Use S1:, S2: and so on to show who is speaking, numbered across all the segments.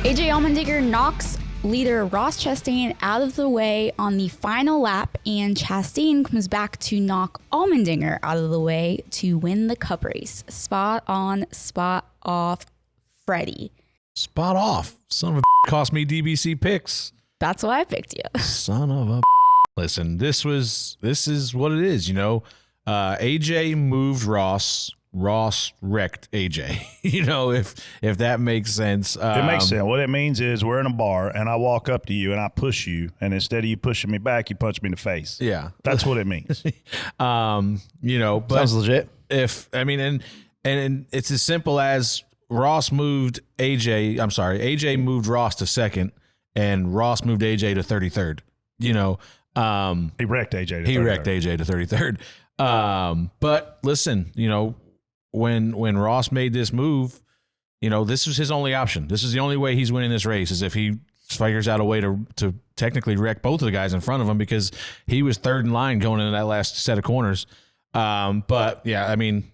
S1: AJ Allmendinger knocks leader Ross Chastain out of the way on the final lap, and Chastain comes back to knock Allmendinger out of the way to win the Cup race. Spot on, spot off, Freddie.
S2: Spot off. Son of a cost me DBC picks.
S1: That's why I picked you.
S2: Son of a listen, this is what it is, you know. AJ moved Ross. Ross wrecked AJ. You know, if that makes sense.
S3: It makes sense. What it means is we're in a bar and I walk up to you and I push you, and instead of you pushing me back, you punch me in the face.
S2: Yeah.
S3: That's what it means.
S2: You know, but
S4: sounds legit.
S2: And it's as simple as Ross moved AJ moved Ross to second, and Ross moved AJ to 33rd. You know,
S3: he wrecked AJ to
S2: 33rd. But listen, you know, when Ross made this move, you know, this was his only option. This is the only way he's winning this race, is if he figures out a way to technically wreck both of the guys in front of him, because he was third in line going into that last set of corners. But yeah, I mean,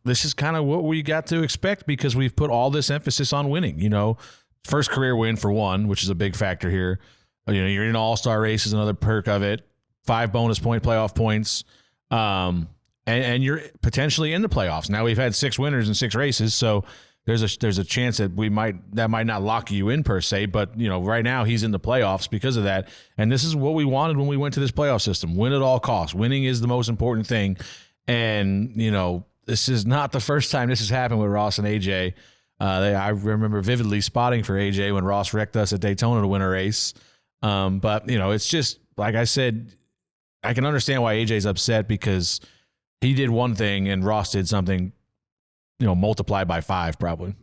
S2: this is kind of what we got to expect, because we've put all this emphasis on winning. You know, first career win for one, which is a big factor here. You know, you're in all-star race is another perk of it. 5 bonus point playoff points. And you're potentially in the playoffs. Now we've had 6 winners in 6 races, so there's a chance that that might not lock you in per se, but you know, right now he's in the playoffs because of that. And this is what we wanted when we went to this playoff system. Win at all costs. Winning is the most important thing. And you know, this is not the first time this has happened with Ross and AJ. I remember vividly spotting for AJ when Ross wrecked us at Daytona to win a race. But you know, it's just like I said, I can understand why AJ's upset, because he did one thing and Ross did something, you know, multiplied by 5 probably.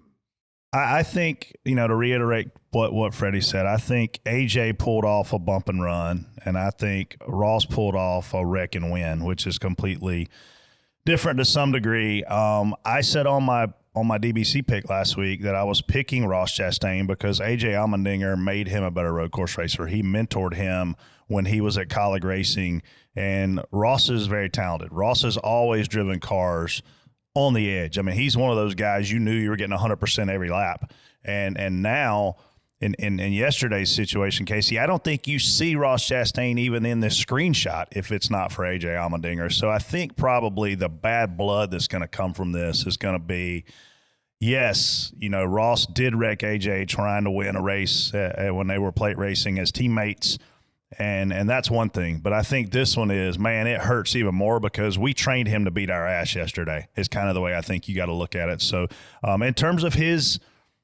S3: I think, you know, to reiterate what Freddie said, I think AJ pulled off a bump and run, and I think Ross pulled off a wreck and win, which is completely different to some degree. I said on my DBC pick last week that I was picking Ross Chastain because AJ Allmendinger made him a better road course racer. He mentored him when he was at Colleague Racing, and Ross is very talented. Ross has always driven cars on the edge. I mean, he's one of those guys you knew you were getting 100% every lap. And now in yesterday's situation, Casey, I don't think you see Ross Chastain even in this screenshot if it's not for AJ Allmendinger. So I think probably the bad blood that's going to come from this is going to be, yes, you know, Ross did wreck AJ trying to win a race when they were plate racing as teammates. And that's one thing. But I think this one is, man, it hurts even more because we trained him to beat our ass yesterday is kind of the way I think you got to look at it. So in terms of his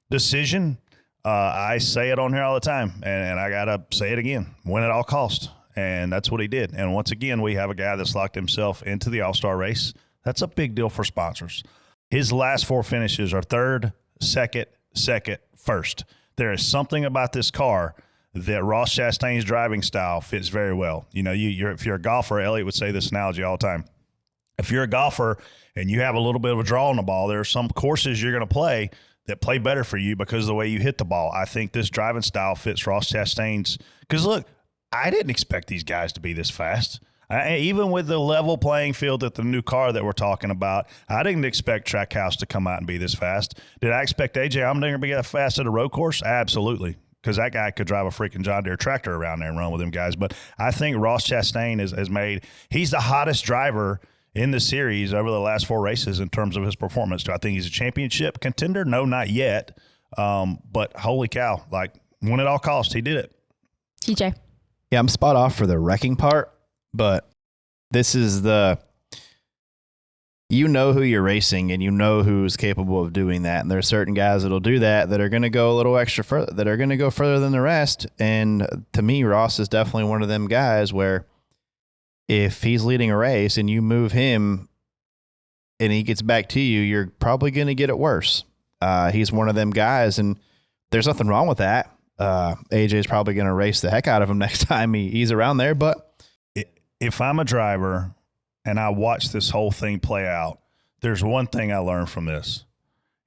S3: decision, I say it on here all the time, and I got to say it again, win at all costs. And that's what he did. And once again, we have a guy that's locked himself into the All-Star race. That's a big deal for sponsors. His last 4 finishes are third, second, first. There is something about this car that Ross Chastain's driving style fits very well. You know, if you're a golfer, Elliot would say this analogy all the time. If you're a golfer and you have a little bit of a draw on the ball, there are some courses you're going to play that play better for you because of the way you hit the ball. I think this driving style fits Ross Chastain's. Because, look, I didn't expect these guys to be this fast. Even with the level playing field at the new car that we're talking about, I didn't expect Trackhouse to come out and be this fast. Did I expect AJ Allmendinger to be that fast at a road course? Absolutely. Because that guy could drive a freaking John Deere tractor around there and run with them guys. But I think Ross Chastain has made – he's the hottest driver in the series over the last 4 races in terms of his performance. Do I think he's a championship contender? No, not yet. But holy cow, like, win at all costs. He did it.
S1: TJ.
S4: Yeah, I'm spot off for the wrecking part, but this is you know who you're racing and you know who's capable of doing that. And there are certain guys that'll do that are going to go a little extra further, that are going to go further than the rest. And to me, Ross is definitely one of them guys where if he's leading a race and you move him and he gets back to you, you're probably going to get it worse. He's one of them guys, and there's nothing wrong with that. AJ's probably going to race the heck out of him next time he's around there. But
S3: if I'm a driver and I watch this whole thing play out, there's one thing I learned from this.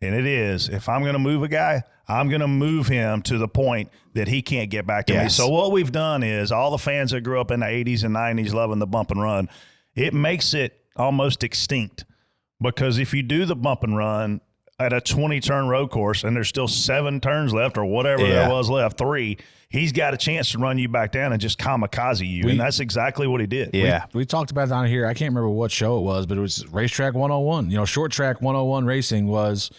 S3: And it is, if I'm going to move a guy, I'm going to move him to the point that he can't get back to me. So what we've done is all the fans that grew up in the 80s and 90s loving the bump and run, it makes it almost extinct. Because if you do the bump and run, at a 20-turn road course and there's still 7 turns left or whatever there was left, 3, he's got a chance to run you back down and just kamikaze you. And that's exactly what he did.
S4: Yeah.
S2: We talked about it on here. I can't remember what show it was, but it was Racetrack 101. You know, short track 101 racing was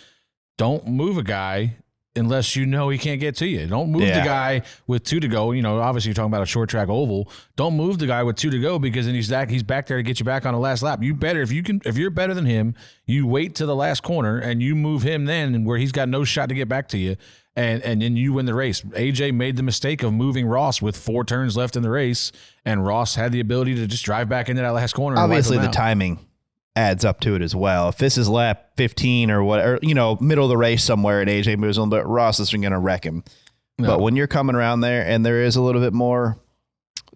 S2: don't move a guy unless you know he can't get to you. Don't move the guy with 2 to go. You know, obviously you're talking about a short track oval. Don't move the guy with 2 to go because then he's back there to get you back on the last lap. You better, if you're better than him, you wait to the last corner and you move him then where he's got no shot to get back to you. And then you win the race. AJ made the mistake of moving Ross with 4 turns left in the race, and Ross had the ability to just drive back into that last corner.
S4: Obviously,
S2: and
S4: the timing adds up to it as well. If this is lap 15 or whatever, you know, middle of the race somewhere, and AJ moves on, but Ross isn't going to wreck him. No. But when you're coming around there, and there is a little bit more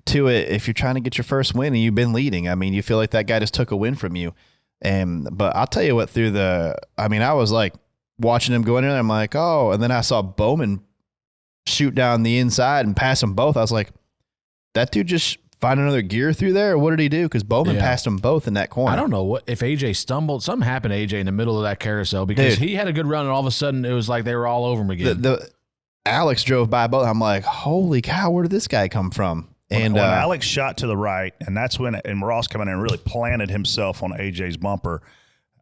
S4: to it, if you're trying to get your first win and you've been leading, I mean, you feel like that guy just took a win from you. But I'll tell you what, I was like, watching him go in there, I'm like, oh, and then I saw Bowman shoot down the inside and pass them both. I was like, that dude just find another gear through there? Or what did he do? Because Bowman passed them both in that corner.
S2: I don't know if AJ stumbled. Something happened to AJ in the middle of that carousel because he had a good run and all of a sudden it was like they were all over him again.
S4: Alex drove by both. I'm like, holy cow, where did this guy come from? And
S3: when Alex shot to the right, and that's when Ross come in and really planted himself on AJ's bumper,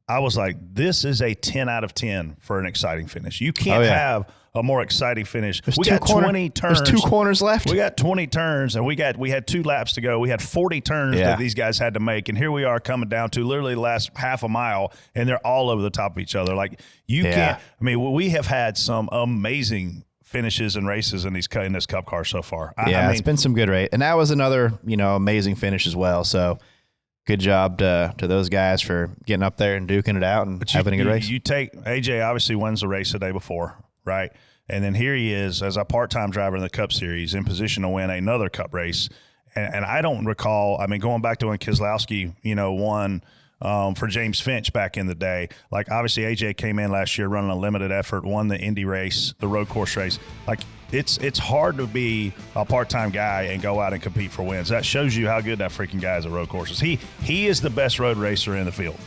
S3: I was like, this is a 10 out of 10 for an exciting finish. You can't have a more exciting finish. We got 20 turns.
S4: There's 2 corners left.
S3: We got 20 turns, and we had 2 laps to go. We had 40 turns that these guys had to make, and here we are coming down to literally the last half a mile, and they're all over the top of each other. Like, you can't – I mean, we have had some amazing finishes and races in this Cup car so far. I mean,
S4: it's been some good race. And that was another, amazing finish as well. So – good job to those guys for getting up there and duking it out and having a good race.
S3: You take AJ obviously wins the race the day before, right? And then here he is as a part-time driver in the Cup Series in position to win another Cup race. And I don't recall, I mean, going back to when Keselowski, won for James Finch back in the day. Like, obviously AJ came in last year running a limited effort, won the Indy race, the road course race. Like, it's hard to be a part-time guy and go out and compete for wins. That shows you how good that freaking guy is at road courses. He is the best road racer in the field.